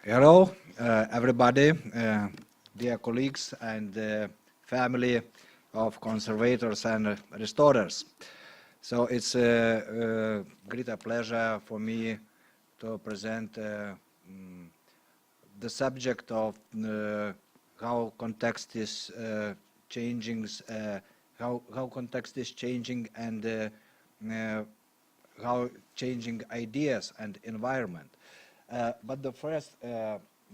Hello, everybody, dear colleagues and family of conservators and restorers. So it's a great pleasure for me to present the subject of how context is changing, how context is changing, and how changing ideas and environment. But the first,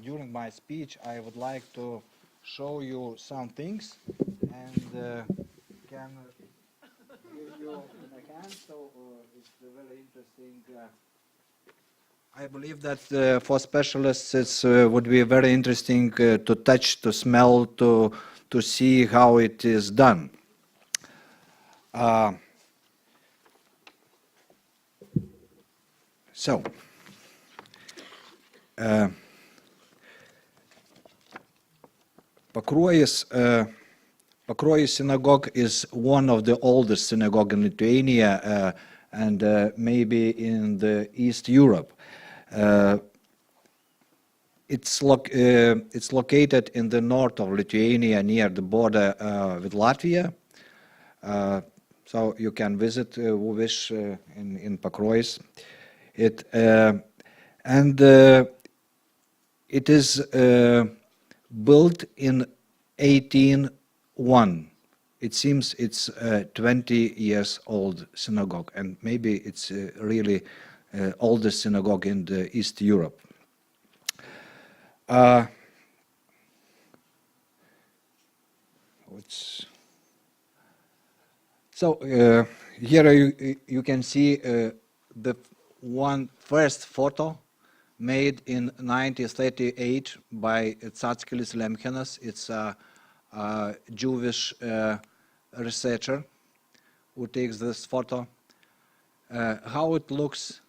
during my speech, I would like to show you some things, and can give you in a hand. So it's very interesting. I believe that for specialists, it would be very interesting to touch, to smell, to see how it is done. So. Pakruojis Synagogue is one of the oldest synagogue in Lithuania and maybe in the East Europe. It's located in the north of Lithuania near the border with Latvia. So you can visit who wish in Pakruojis. It is built in 1801. It seems it's a 20 years old synagogue, and maybe it's really oldest synagogue in the East Europe. Here you can see the first photo made in 1938 by Tsatskilis Lemchenas. It's a Jewish researcher who takes this photo. How it looks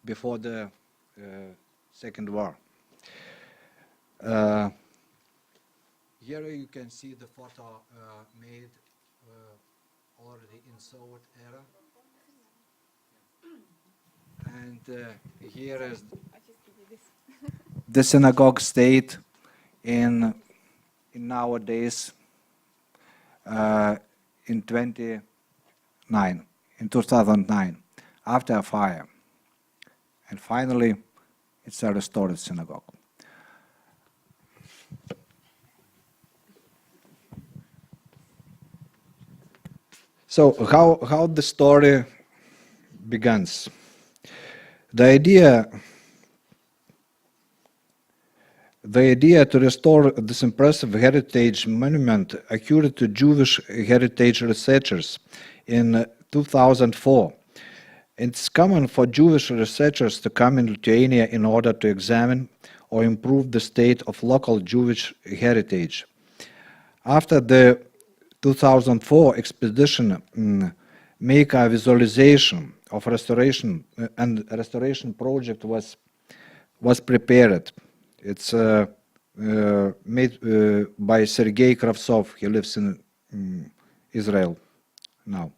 before the Second War. Here you can see the photo made already in Soviet era. And here is the synagogue state in nowadays in 2009 after a fire, and finally it's a restored synagogue. So how the story begins. The idea to restore this impressive heritage monument occurred to Jewish heritage researchers in 2004. It's common for Jewish researchers to come in Lithuania in order to examine or improve the state of local Jewish heritage. After the 2004 expedition, make a visualization of restoration, and restoration project was prepared. It's made by Sergei Kravtsov. He lives in Israel now.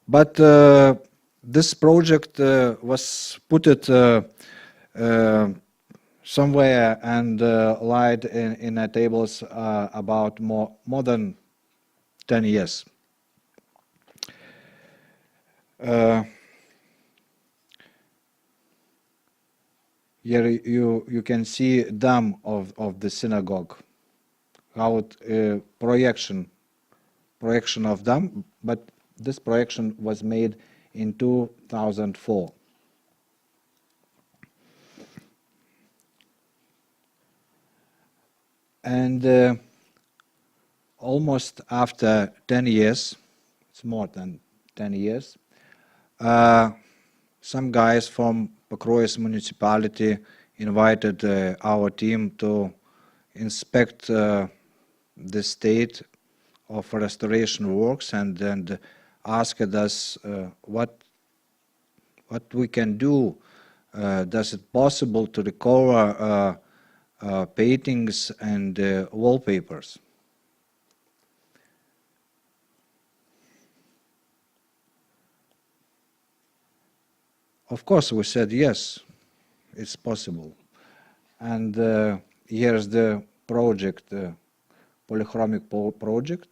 But this project was put it somewhere and lied in tables about more than 10 years. Here you can see dome of the synagogue, how it projection of dome, but this projection was made in 2004. And almost after 10 years, it's more than 10 years, some guys from Pakruojis municipality invited our team to inspect the state of restoration works and asked us what we can do. Does it possible to recover paintings and wallpapers? Of course, we said yes, it's possible. And here's the project, polychromic project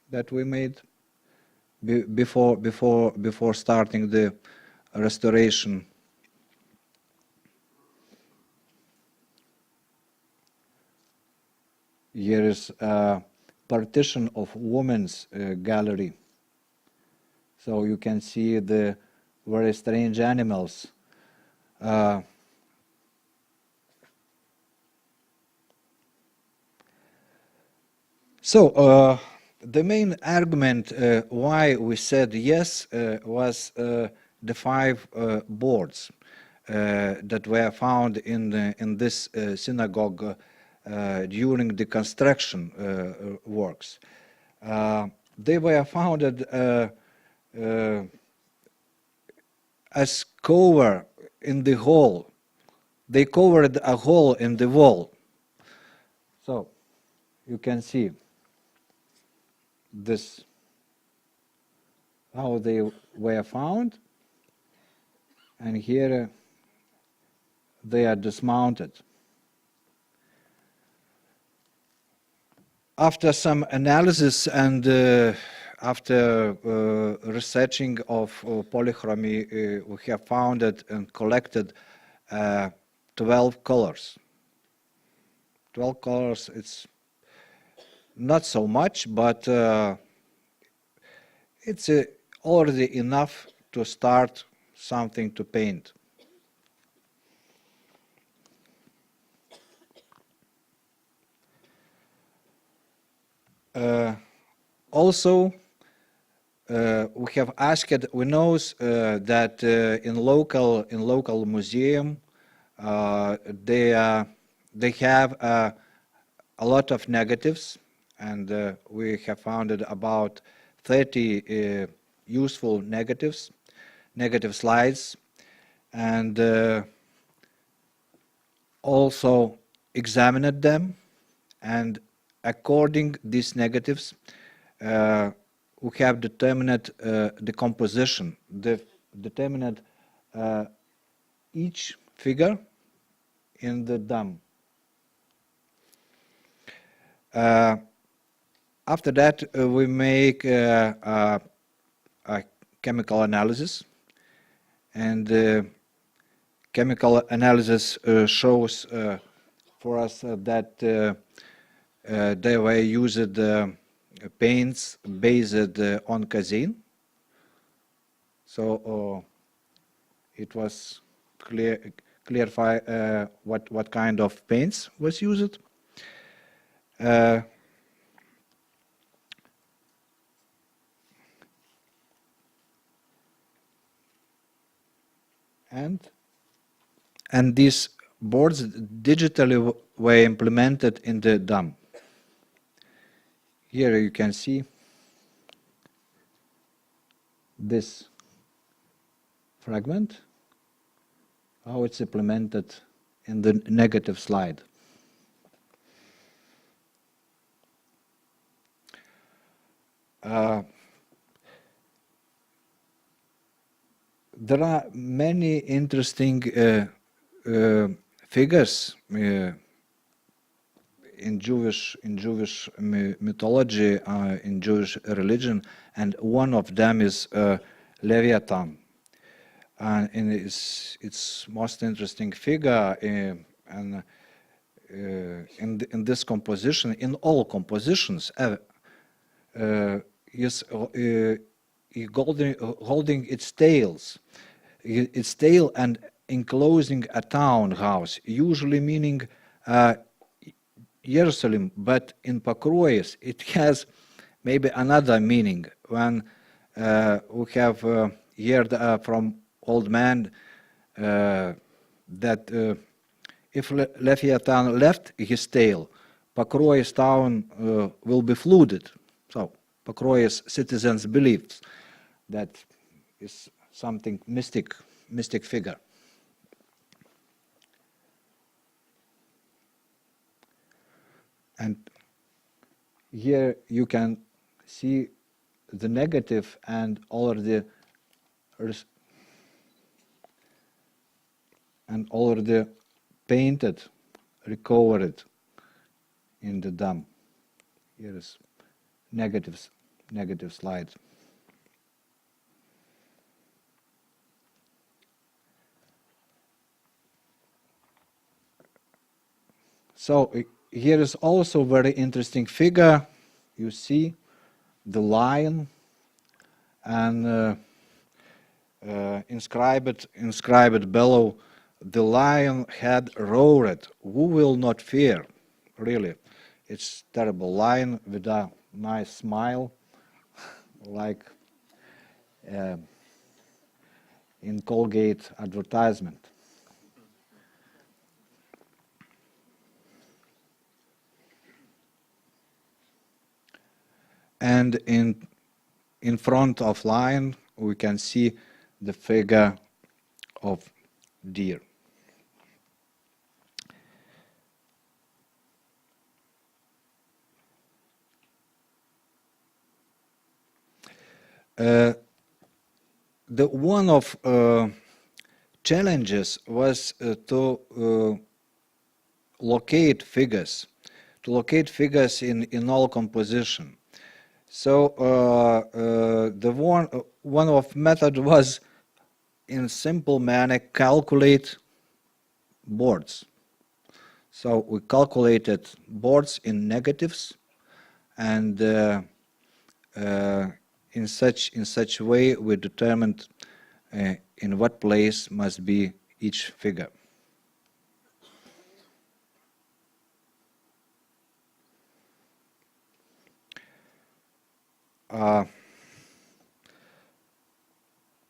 that we made before starting the restoration. Here is a partition of women's gallery. So you can see the very strange animals. So the main argument why we said yes was the 5 boards that were found in this synagogue during the construction works. They were founded as cover in the hole. They covered a hole in the wall. So you can see this, how they were found, and here they are dismounted. After some analysis and after researching of polychromy, we have found it and collected 12 colors. 12 colors, it's not so much, but it's already enough to start something to paint. Also, we have asked. We know that in local museum they have a lot of negatives, and we have found about 30 useful negative slides, and also examined them, and according these negatives, we have determined the composition, determined each figure in the dome. After that, we make a chemical analysis, and chemical analysis shows for us that they were used paints based on casein. So it was clarify what kind of paints was used. And these boards digitally were implemented in the dome. Here you can see this fragment, how it's implemented in the negative slide. There are many interesting figures in Jewish mythology, in Jewish religion, and one of them is Leviathan. And its most interesting figure, and in this composition, in all compositions, is holding its tail and enclosing a townhouse, usually meaning Jerusalem, but in Pakruojis it has maybe another meaning. When we have heard from old man that if Leviathan left his tail, Pakruojis town will be flooded. So Pakruojis citizens believe that is something mystic figure. And here you can see the negative and already and already painted, recovered in the dam. Here is negative slide. So here is also very interesting figure. You see the lion and inscribed below, the lion had roared, who will not fear? Really, it's terrible. Lion with a nice smile, like in Colgate advertisement. And in front of lion, we can see the figure of deer. The one of challenges was to locate figures in all composition. So the one of method was in simple manner calculate boards. So we calculated boards in negatives, and in such way we determined in what place must be each figure.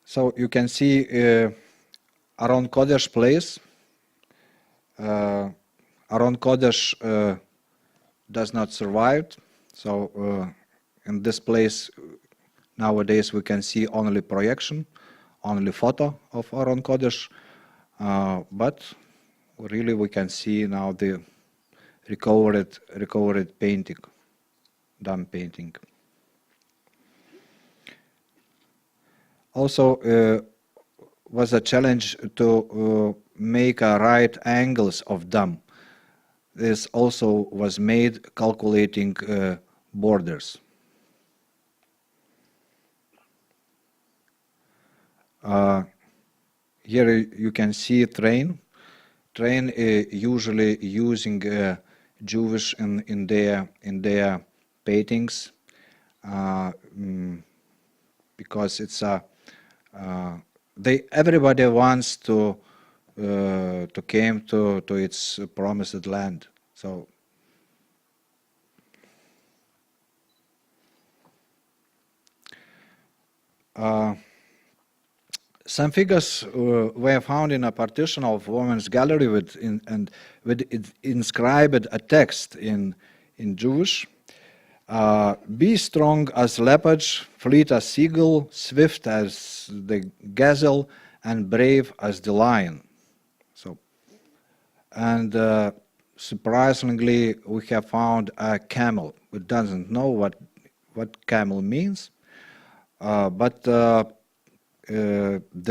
So you can see around Kodesh place. Around Kodesh does not survive. So in this place nowadays we can see only projection, only photo of Aron Kodesh, but really we can see now the recovered painting, dam painting. Also was a challenge to make a right angles of dam. This also was made calculating borders. Here you can see train usually using Jewish in their paintings because it's a everybody wants to came to its promised land. So some figures were found in a partition of women's gallery with inscribed a text in Jewish. Be strong as leopard, fleet as seagull, swift as the gazelle, and brave as the lion. So, and surprisingly, we have found a camel. We doesn't know what camel means, but the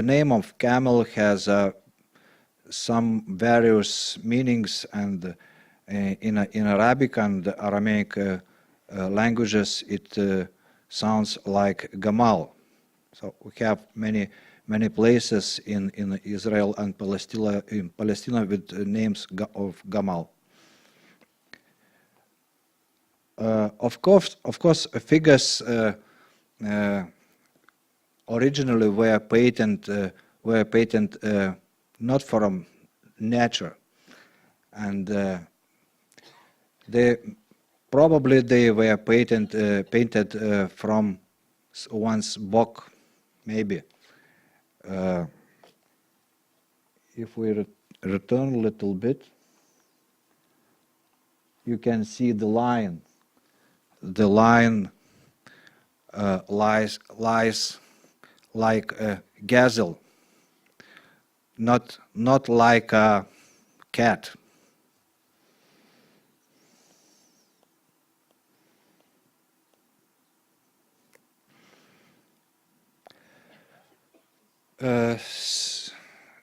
name of camel has some various meanings, and in Arabic and Aramaic languages it sounds like gamal. So we have many places in Israel and Palestine with names of gamal. Of course, figures originally were patented not from nature, and they were painted from one's book, maybe. If we return a little bit, you can see the lion. The lion lies like a gazelle, not like a cat.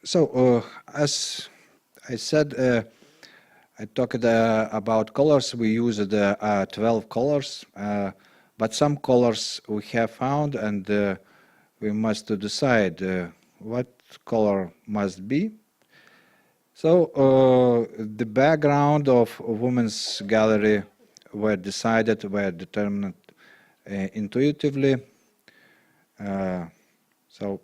So, as I said, I talked about colors. We used 12 colors, but some colors we have found, and we must decide what color must be. So the background of women's gallery were determined intuitively. So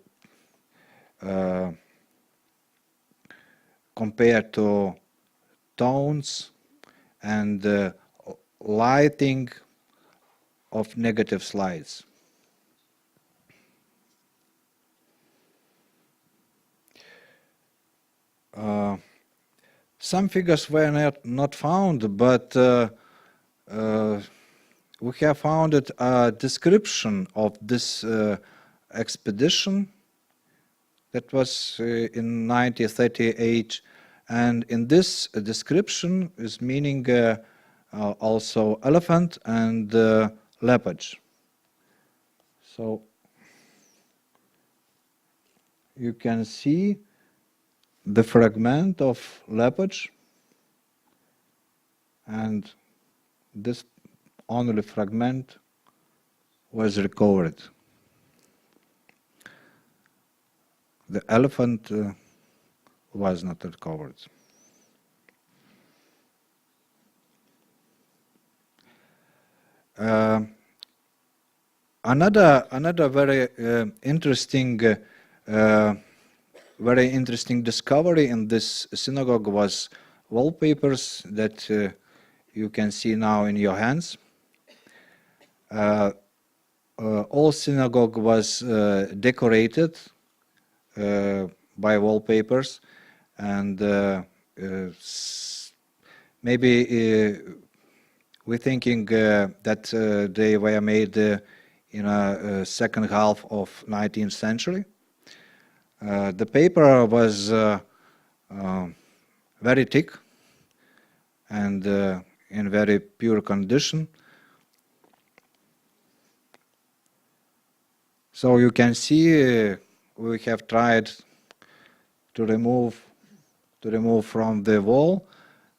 compared to tones and lighting of negative slides. Some figures were not found, but we have found a description of this expedition that was in 1938, and in this description is meaning also elephant and leopard. So you can see the fragment of leopard, and this only fragment was recovered. The elephant was not recovered. Another very interesting discovery in this synagogue was wallpapers that you can see now in your hands. All synagogue was decorated by wallpapers, and maybe we're thinking that they were made in a second half of 19th century. The paper was very thick and in very pure condition. So you can see we have tried to remove from the wall,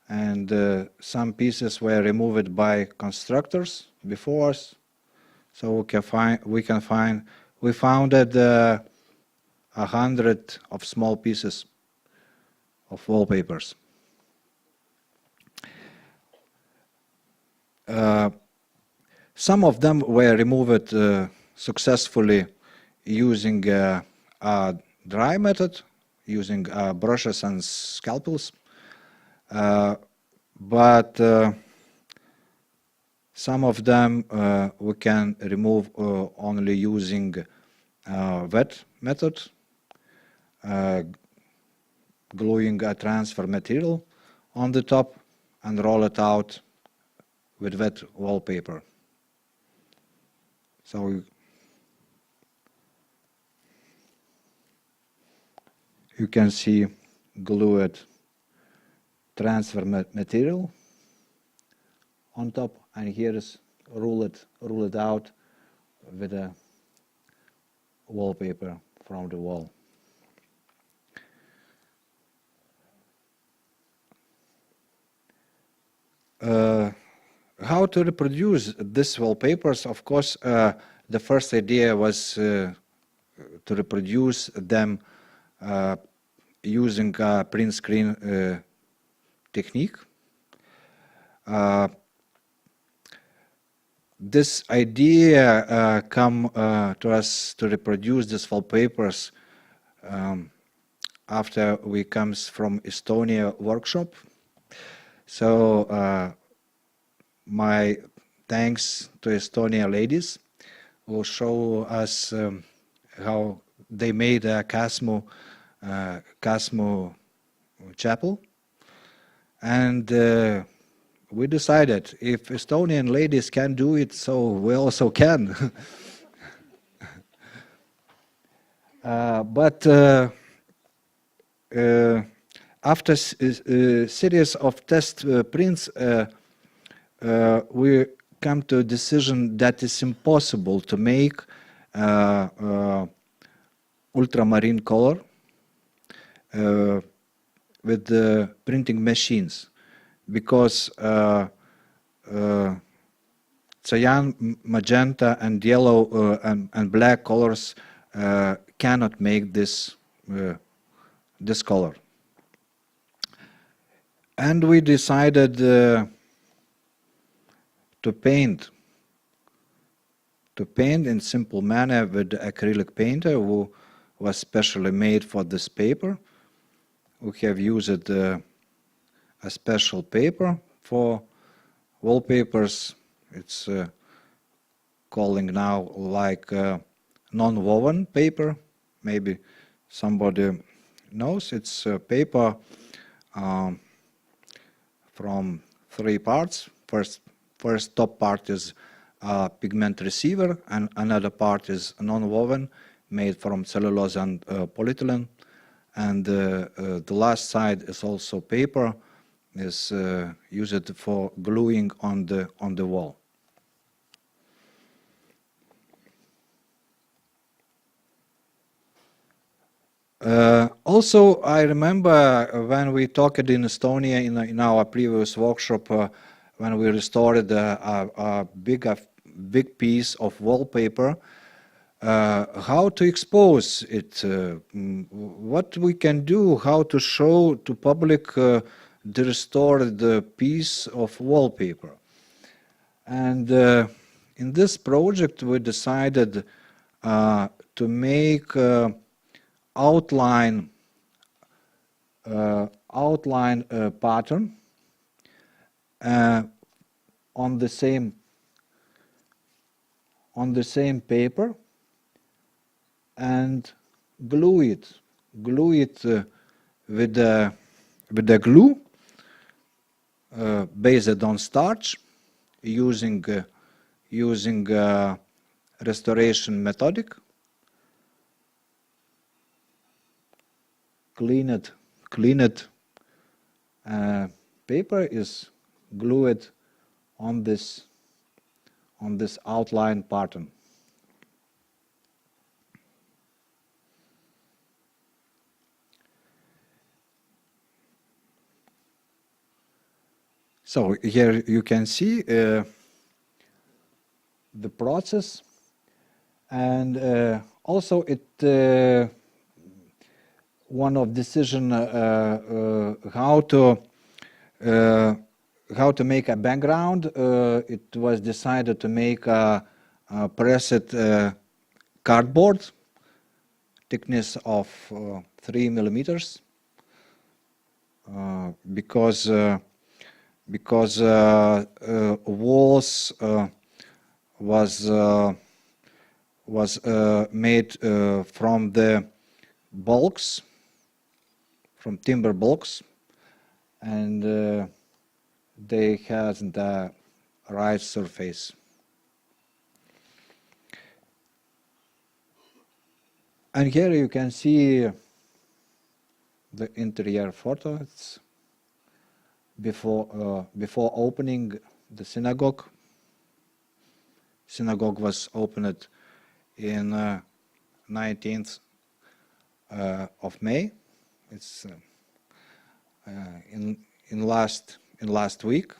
and some pieces were removed by constructors before us. So we founded 100 of small pieces of wallpapers. Some of them were removed successfully using a dry method, using brushes and scalpels, but some of them we can remove only using wet method, gluing a transfer material on the top and roll it out with wet wallpaper. So you can see glued transfer material on top, and here is rule it out with a wallpaper from the wall. How to reproduce these wallpapers? Of course, the first idea was to reproduce them using a print screen technique. This idea come to us to reproduce these wallpapers after we comes from Estonia workshop. So my thanks to Estonia ladies who show us how they made a Kasmu chapel, and we decided if Estonian ladies can do it, so we also can. But after a series of test prints, we come to a decision that it's impossible to make ultramarine color with the printing machines, because cyan, magenta, and yellow and black colors cannot make this color. And we decided to paint in simple manner with the acrylic painter, who was specially made for this paper. We have used a special paper for wallpapers. It's calling now like non-woven paper. Maybe somebody knows. It's paper from 3 parts. First top part is pigment receiver, and another part is non-woven, made from cellulose and polyethylene. And the last side is also paper, is used for gluing on the wall. Also, I remember when we talked in Estonia in our previous workshop, when we restored a big piece of wallpaper, how to expose it, what we can do, how to show to public the restored piece of wallpaper. And in this project we decided to make outline pattern on the same paper, and glue it with the glue based on starch, using restoration methodic. Cleaned paper is glued on this outline pattern. So here you can see the process, and also it one of decision how to make a background. It was decided to make a pressed cardboard, thickness of 3 millimeters, because walls was made from the bulks, from timber blocks, and they has the right surface. And here you can see the interior photo. It's before opening the synagogue. Synagogue was opened in 19th of May. It's in last week.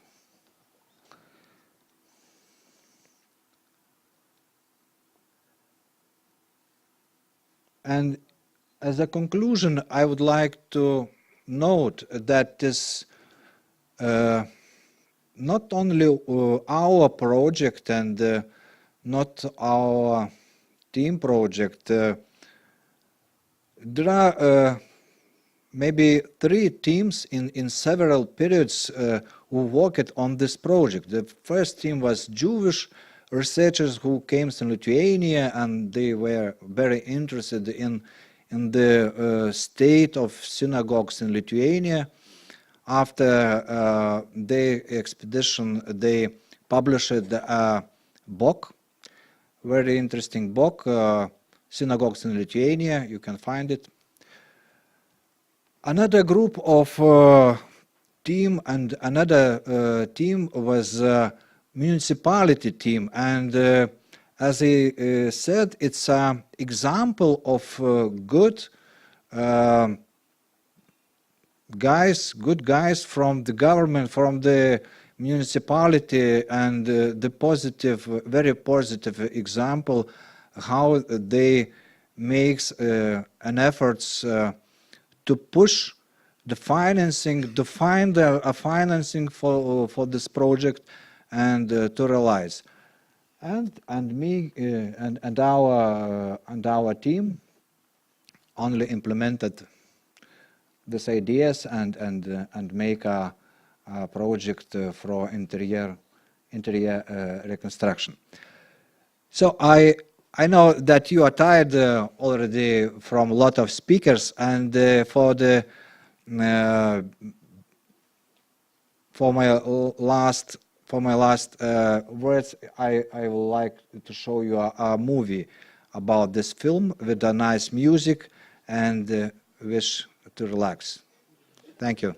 And as a conclusion, I would like to note that this not only our project and not our team project. There are maybe 3 teams in several periods who worked on this project. The first team was Jewish researchers who came to Lithuania, and they were very interested in the state of synagogues in Lithuania. After their expedition, they published a book, very interesting book, Synagogues in Lithuania. You can find it. Another group of team and another team was municipality team, and as I said, it's an example of good guys, good guys from the government, from the municipality, and the positive, very positive example how they makes an efforts to push the financing, to find a financing for this project and to realize. And me and our team only implemented these ideas and make a project for interior reconstruction. So I know that you are tired already from a lot of speakers, and for my last words, I would like to show you a movie about this film with a nice music, and wish to relax. Thank you.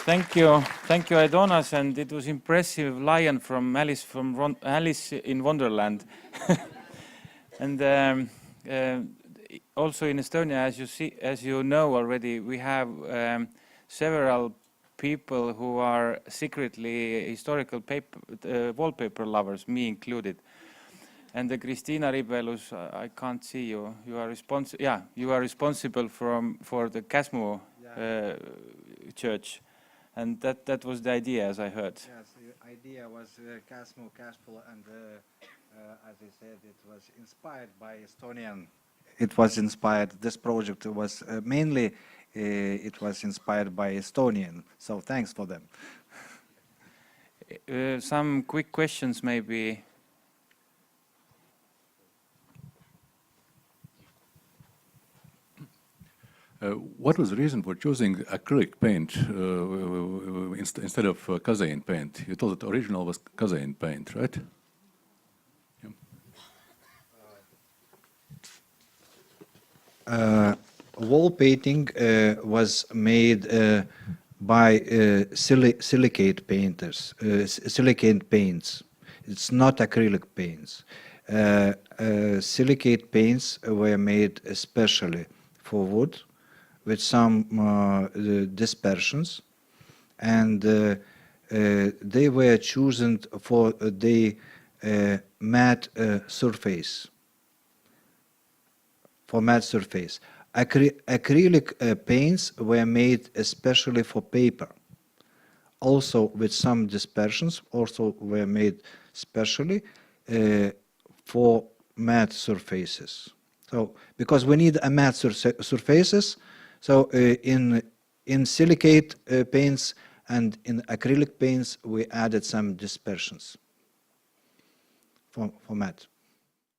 Thank you, Aidonas, and it was impressive lion from Alice in Wonderland. And also in Estonia, as you know already, we have several people who are secretly historical wallpaper lovers, me included. And Christina Ribelus, I can't see you. You are responsible. Yeah, you are responsible for the Casmo church, and that was the idea, as I heard. Yes, the idea was Casmo, Caspel, and as I said, it was inspired by Estonian. It was inspired. This project was mainly it was inspired by Estonian. So thanks for them. Some quick questions, maybe. What was the reason for choosing acrylic paint instead of casein paint? You told that the original was casein paint, right? Yeah. Wall painting was made by silicate painters, silicate paints. It's not acrylic paints. Silicate paints were made especially for wood, with some dispersions, and they were chosen for the matte surface. For matte surface, acrylic paints were made especially for paper. Also, with some dispersions, also were made specially for matte surfaces. So, because we need a matte surfaces. So in silicate paints and in acrylic paints, we added some dispersions for matte.